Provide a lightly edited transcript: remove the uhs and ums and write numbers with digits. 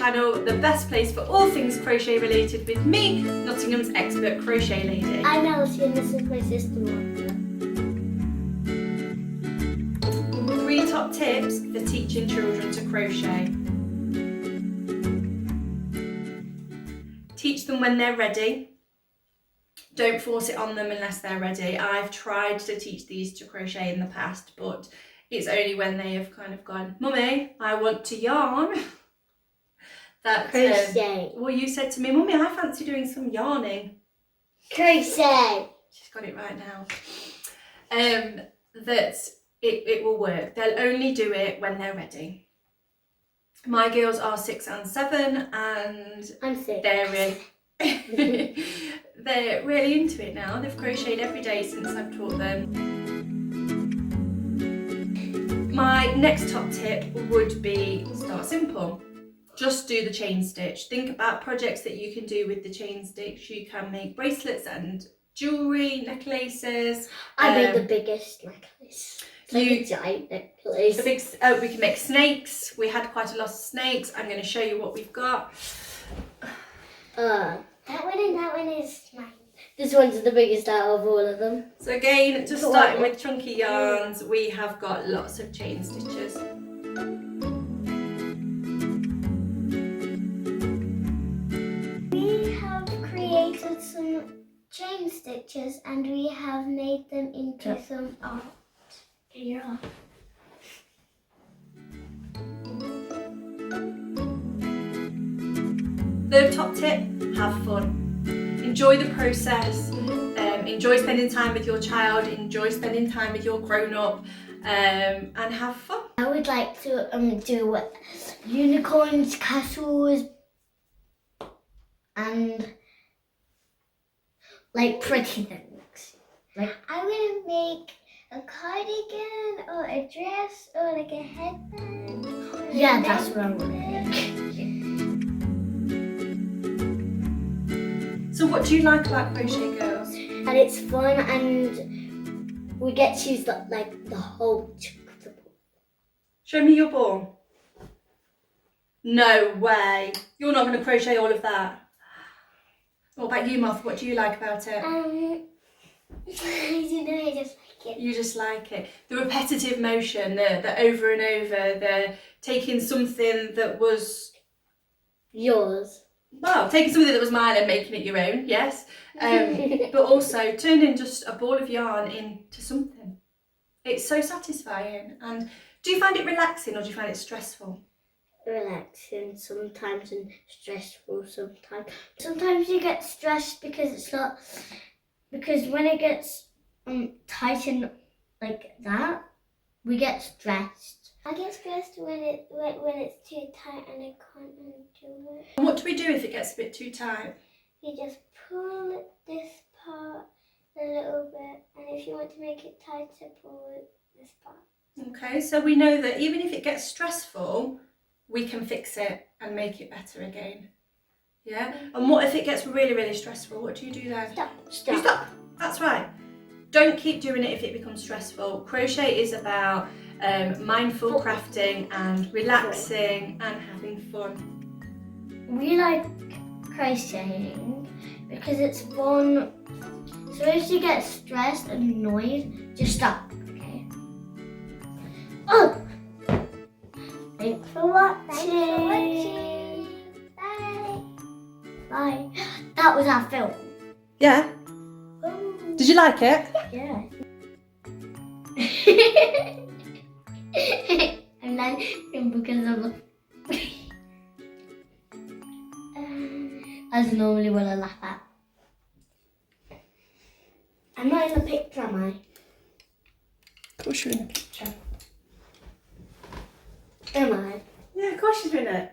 channel, the best place for all things crochet related with me, Nottingham's expert crochet lady. I'm Elsie and this is my sister Martha. 3 top tips for teaching children to crochet. Teach them when they're ready. Don't force it on them unless they're ready. I've tried to teach these to crochet in the past, but it's only when they have kind of gone, Mummy, I want to yarn. That Crochet. well, you said to me, Mummy, I fancy doing some yarning. Crochet. She's got it right now. That it will work. They'll only do it when they're ready. My girls are 6 and 7, and I'm 6. They're really into it now. They've crocheted every day since I've taught them. My next top tip would be start simple. Just do the chain stitch. Think about projects that you can do with the chain stitch. You can make bracelets and jewellery, necklaces. I made the biggest necklace. It's like a giant necklace. We can make snakes. We had quite a lot of snakes. I'm going to show you what we've got. That one and that one is mine. This one's the biggest out of all of them. So again, just starting with chunky yarns, we have got lots of chain stitches. We have created some chain stitches and we have made them into some art. Yeah. The top tip, have fun. Enjoy the process, enjoy spending time with your child, enjoy spending time with your grown-up, and have fun. I would like to do unicorns, castles, and like pretty things. Like I would make a cardigan or a dress or like a headband. Yeah, that's what I want to make. So what do you like about crochet, girls? And it's fun and we get to use the whole chunk of the ball. Show me your ball. No way. You're not going to crochet all of that. What about you, Martha? What do you like about it? I don't know, I just like it. You just like it. The repetitive motion, the over and over, the taking something that was... Yours. Well, taking something that was mine and making it your own, yes. But also turning just a ball of yarn into something. It's so satisfying. And do you find it relaxing or do you find it stressful? Relaxing sometimes and stressful sometimes. Sometimes you get stressed because when it gets tightened like that, we get stressed. I get stressed when it's too tight and I can't undo it. And what do we do if it gets a bit too tight? You just pull this part a little bit, and if you want to make it tighter, pull this part. Okay, so we know that even if it gets stressful, we can fix it and make it better again. Yeah? Mm-hmm. And what if it gets really, really stressful? What do you do then? Stop. You stop. That's right. Don't keep doing it if it becomes stressful. Crochet is about mindful crafting and relaxing and having fun. We like crocheting because it's fun. So if you get stressed and annoyed, just stop, okay? Oh! Thanks for watching. Bye. Bye. That was our film. Yeah. Ooh. Did you like it? Yeah. I'm laughing because of that's normally what I laugh at. I'm not in the picture, am I? Of course you're in the picture. Am I? Yeah, of course you're in it.